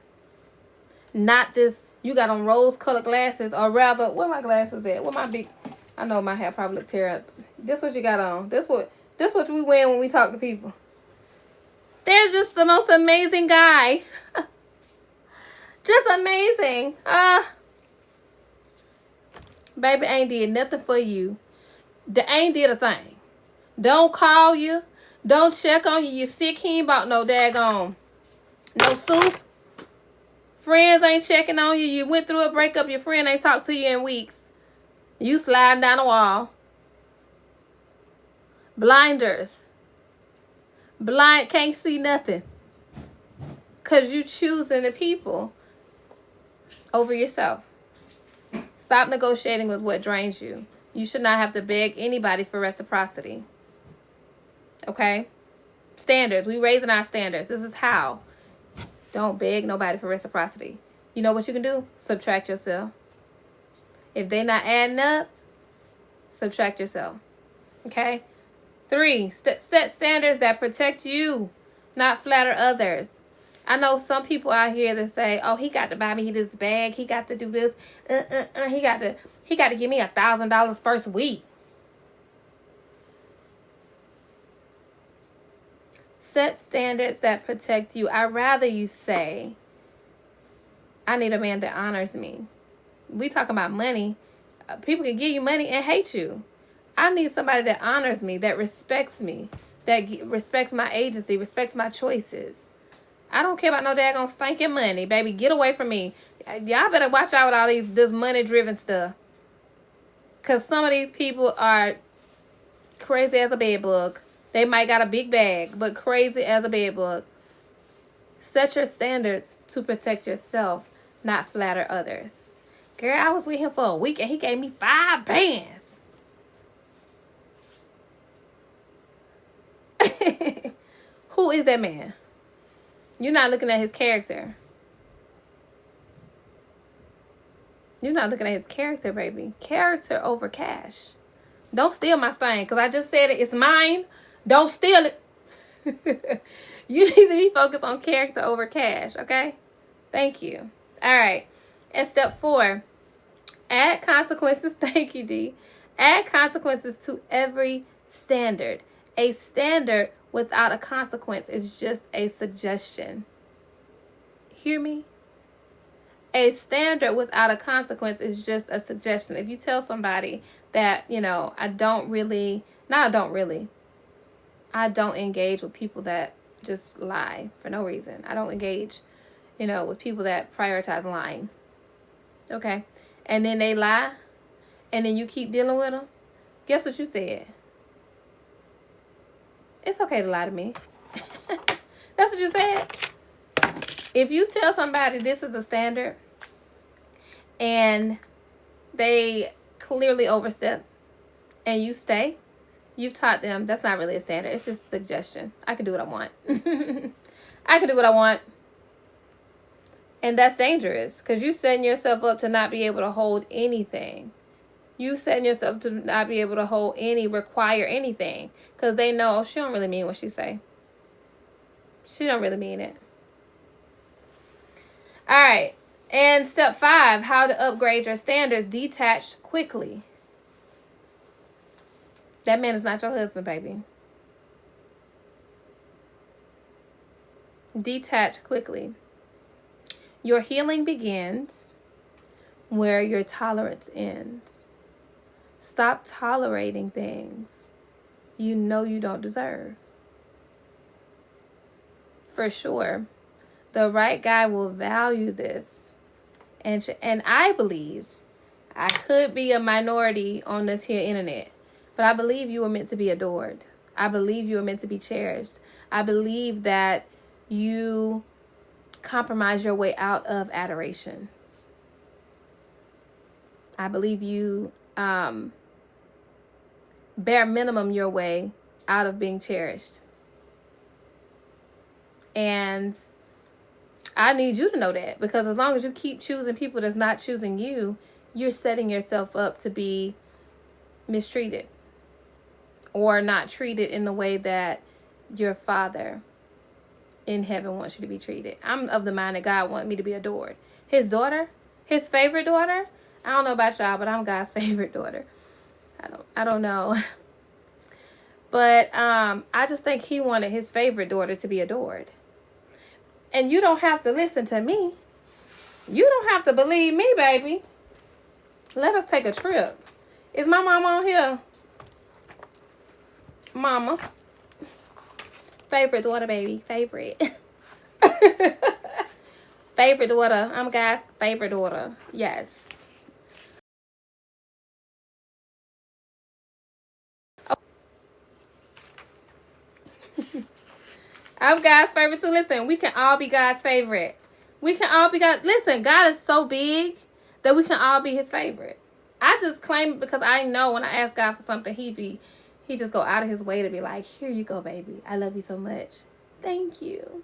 Not this, you got on rose-colored glasses, or rather, where my glasses at? Where my big, I know my hair probably look terrible. This what you got on. This what we wear when we talk to people. They're just the most amazing guy. Just amazing. Baby ain't did nothing for you. They ain't did a thing. Don't call you. Don't check on you. You sick, he ain't bought no daggone. No soup. Friends ain't checking on you. You went through a breakup. Your friend ain't talked to you in weeks. You sliding down the wall. Blinders. Blind, can't see nothing. Because you choosing the people over yourself. Stop negotiating with what drains you. You should not have to beg anybody for reciprocity. Okay? Standards. We raising our standards. This is how. Don't beg nobody for reciprocity. You know what you can do? Subtract yourself. If they not adding up, subtract yourself. Okay? 3, set standards that protect you, not flatter others. I know some people out here that say, "Oh, he got to buy me this bag. He got to do this. He got to give me $1,000 first week." Set standards that protect you. I'd rather you say, "I need a man that honors me." We talk about money. People can give you money and hate you. I need somebody that honors me, that respects me, that respects my agency, respects my choices. I don't care about no daggone stinking money, baby. Get away from me. Y'all better watch out with all this money-driven stuff. Because some of these people are crazy as a bedbug. They might got a big bag, but crazy as a bedbug. Set your standards to protect yourself, not flatter others. Girl, I was with him for a week and he gave me 5 bands. Who is that man? You're not looking at his character. You're not looking at his character, baby. Character over cash. Don't steal my thing, because I just said it. It's mine. Don't steal it. You need to be focused on character over cash, okay? Thank you. All right. And step 4, add consequences. Thank you, D. Add consequences to every standard. A standard without a consequence is just a suggestion. Hear me? A standard without a consequence is just a suggestion. If you tell somebody that, I don't engage with people that just lie for no reason. I don't engage, with people that prioritize lying. Okay. And then they lie. And then you keep dealing with them. Guess what you said? It's okay to lie to me. That's what you said. If you tell somebody this is a standard and they clearly overstep and you stay, you've taught them that's not really a standard. It's just a suggestion. I can do what I want. I can do what I want. And that's dangerous because you're setting yourself up to not be able to hold anything. You setting yourself to not be able to require anything. Because they know she don't really mean what she say. She don't really mean it. All right. And step 5, how to upgrade your standards. Detach quickly. That man is not your husband, baby. Detach quickly. Your healing begins where your tolerance ends. Stop tolerating things you know you don't deserve. For sure, the right guy will value this. And I believe, I could be a minority on this here internet, but I believe you were meant to be adored. I believe you were meant to be cherished. I believe that you compromise your way out of adoration. I believe you bare minimum your way out of being cherished. And I need you to know that, because as long as you keep choosing people that's not choosing you, you're setting yourself up to be mistreated or not treated in the way that your Father in heaven wants you to be treated. I'm of the mind that God wants me to be adored. His daughter, his favorite daughter. I don't know about y'all, but I'm God's favorite daughter. I don't know. But I just think he wanted his favorite daughter to be adored. And you don't have to listen to me. You don't have to believe me, baby. Let us take a trip. Is my mama on here? Mama. Favorite daughter, baby. Favorite. Favorite daughter. I'm God's favorite daughter. Yes. I'm God's favorite too. Listen, we can all be God's favorite. We can all be God. Listen, God is so big that we can all be his favorite. I just claim it because I know when I ask God for something, he just go out of his way to be like, here you go, baby. I love you so much. Thank you.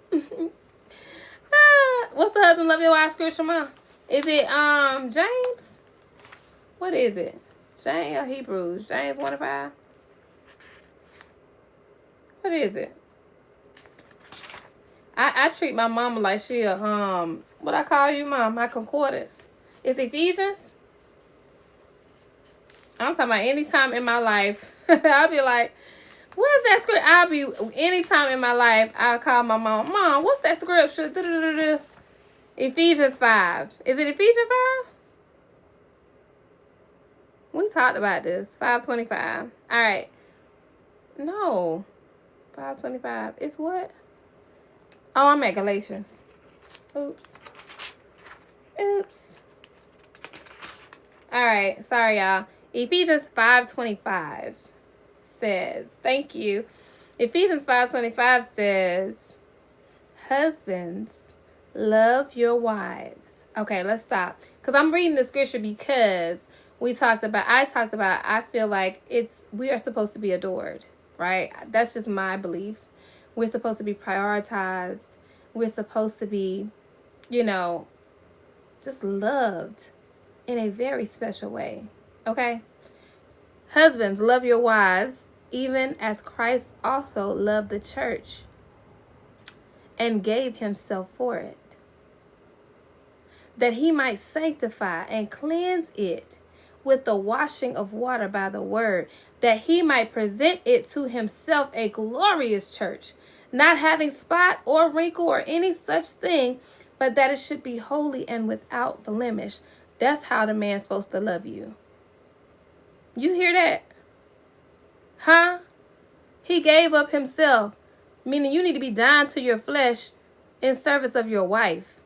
What's the husband love your wife scripture, Mom? Is it James? What is it? James or Hebrews? James 1:5? What is it? I treat my mama like she a what I call you, Mom? My concordance. Is Ephesians? I'm talking about anytime in my life. I'll be like, where's that script? Anytime in my life, I'll call my mom. Mom, what's that scripture? Ephesians 5. Is it Ephesians 5? We talked about this. 5:25. All right. No. 5:25. It's what? Oh, I'm at Galatians. Oops. All right. Sorry, y'all. Ephesians 5:25 says, thank you. Ephesians 5:25 says, husbands, love your wives. Okay, let's stop. Because I'm reading the scripture because I talked about, I feel like we are supposed to be adored, right? That's just my belief. We're supposed to be prioritized. We're supposed to be, just loved in a very special way. Okay? Husbands, love your wives, even as Christ also loved the church and gave himself for it, that he might sanctify and cleanse it with the washing of water by the word, that he might present it to himself a glorious church, not having spot or wrinkle or any such thing, but that it should be holy and without blemish. That's how the man's supposed to love you. You hear that? Huh? He gave up himself, meaning you need to be dying to your flesh in service of your wife.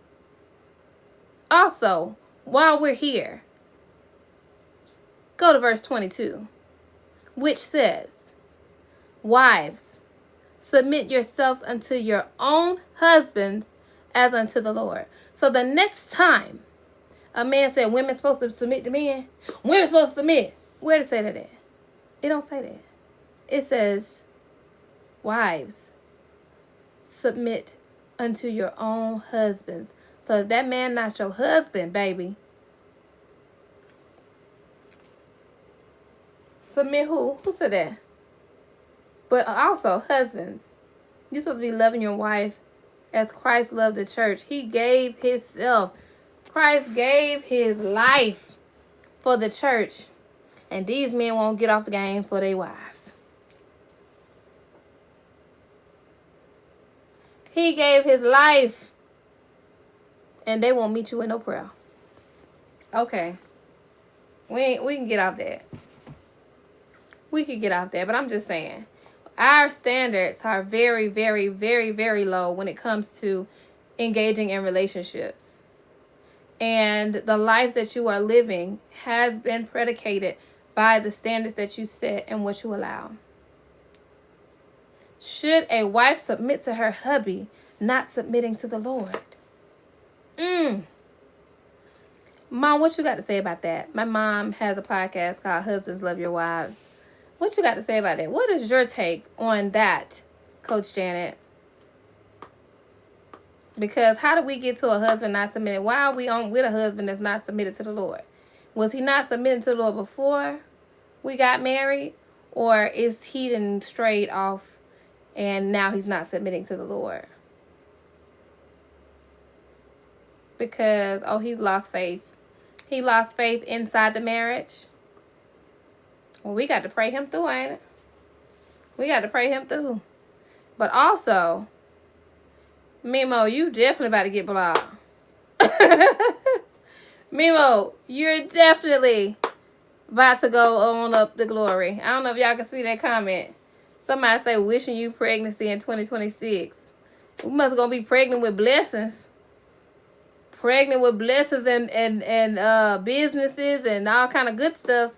Also, while we're here, go to verse 22, which says, wives, submit yourselves unto your own husbands as unto the Lord. So the next time a man said women's supposed to submit to men, women's supposed to submit, where did it say that at? It don't say that. It says, wives, submit unto your own husbands. So if that man not your husband, baby, submit who? Who said that? But also, husbands, you're supposed to be loving your wife as Christ loved the church. He gave himself. Christ gave his life for the church. And these men won't get off the game for their wives. He gave his life. And they won't meet you with no prayer. Okay. We can get off that. We could get off that. But I'm just saying. Our standards are very, very, very, very low when it comes to engaging in relationships. And the life that you are living has been predicated by the standards that you set and what you allow. Should a wife submit to her hubby not submitting to the Lord? Mom, what you got to say about that? My mom has a podcast called Husbands Love Your Wives. What you got to say about that? What is your take on that, Coach Janet? Because how do we get to a husband not submitted? Why are we on with a husband that's not submitted to the Lord? Was he not submitted to the Lord before we got married? Or is he then strayed off and now he's not submitting to the Lord? Because, he's lost faith. He lost faith inside the marriage. Well, we got to pray him through, ain't it? We got to pray him through. But also, Mimo, you definitely about to get blocked. Mimo, you're definitely about to go on up the glory. I don't know if y'all can see that comment. Somebody say, wishing you pregnancy in 2026. We must gonna be pregnant with blessings. Pregnant with blessings and businesses and all kind of good stuff.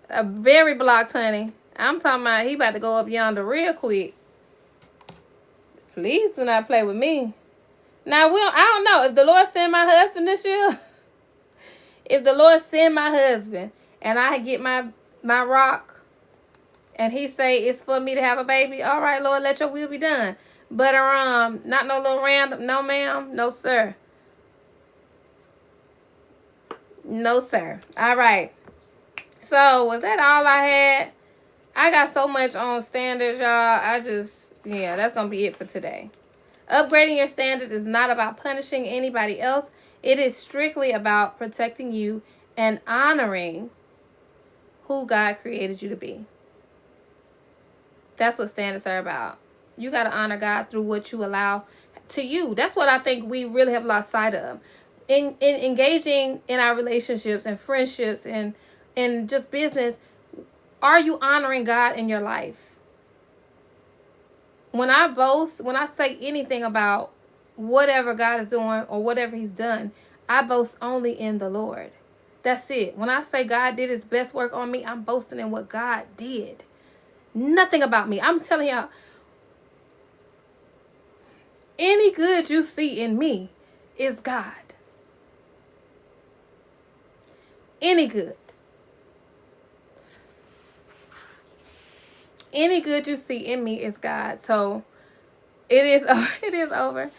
Very blocked, honey. I'm talking about he about to go up yonder real quick. Please do not play with me. Now, I don't know. If the Lord send my husband this year, if the Lord send my husband and I get my rock and he say it's for me to have a baby, all right, Lord, let your will be done. But not no little random, no ma'am, no sir. No, sir. All right. So, was that all I had? I got so much on standards, y'all. That's going to be it for today. Upgrading your standards is not about punishing anybody else. It is strictly about protecting you and honoring who God created you to be. That's what standards are about. You got to honor God through what you allow to you. That's what I think we really have lost sight of. In engaging in our relationships and friendships and just business, are you honoring God in your life? When I boast, when I say anything about whatever God is doing or whatever he's done, I boast only in the Lord. That's it. When I say God did his best work on me, I'm boasting in what God did. Nothing about me. I'm telling y'all, any good you see in me is God. Any good. Any good you see in me is God. So it is over.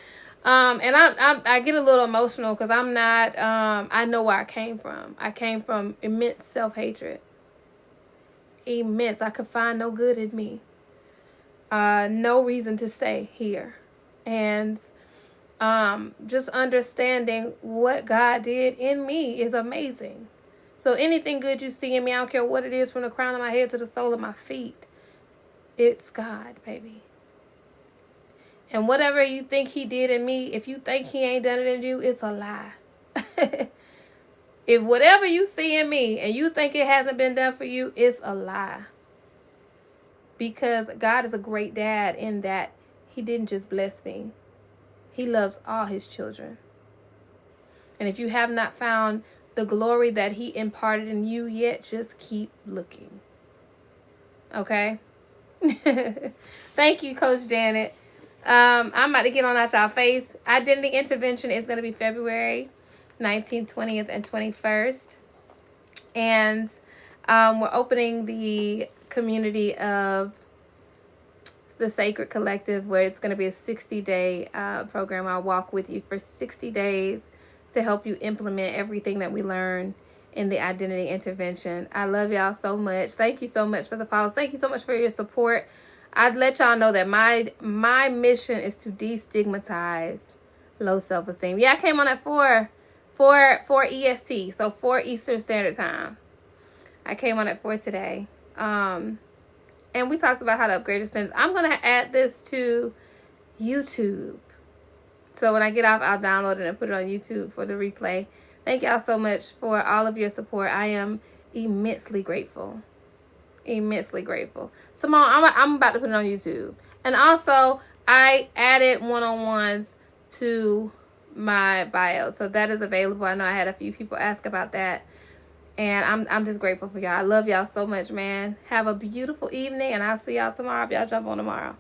And I get a little emotional because I'm not, I know where I came from. I came from immense self-hatred. Immense. I could find no good in me. No reason to stay here. And just understanding what God did in me is amazing. So anything good you see in me, I don't care what it is, from the crown of my head to the sole of my feet, it's God, baby. And whatever you think he did in me, if you think he ain't done it in you, it's a lie. If whatever you see in me and you think it hasn't been done for you, it's a lie. Because God is a great dad in that he didn't just bless me. He loves all his children. And if you have not found the glory that he imparted in you yet, just keep looking. Okay? Thank you, Coach Janet. I'm about to get on out y'all face. Identity intervention is going to be February 19th, 20th, and 21st. And we're opening the community of the Sacred Collective, where it's going to be a 60-day program. I'll walk with you for 60 days to help you implement everything that we learn in the identity intervention. I love y'all so much. Thank you so much for the follows. Thank you so much for your support. I'd let y'all know that my mission is to destigmatize low self-esteem. Yeah, I came on at 4 EST, so 4 Eastern Standard Time. I came on at 4 today. And we talked about how to upgrade your standards. I'm going to add this to YouTube. So when I get off, I'll download it and put it on YouTube for the replay. Thank y'all so much for all of your support. I am immensely grateful. Immensely grateful. Simone, I'm about to put it on YouTube. And also, I added one-on-ones to my bio. So that is available. I know I had a few people ask about that. And I'm just grateful for y'all. I love y'all so much, man. Have a beautiful evening, and I'll see y'all tomorrow if y'all jump on tomorrow.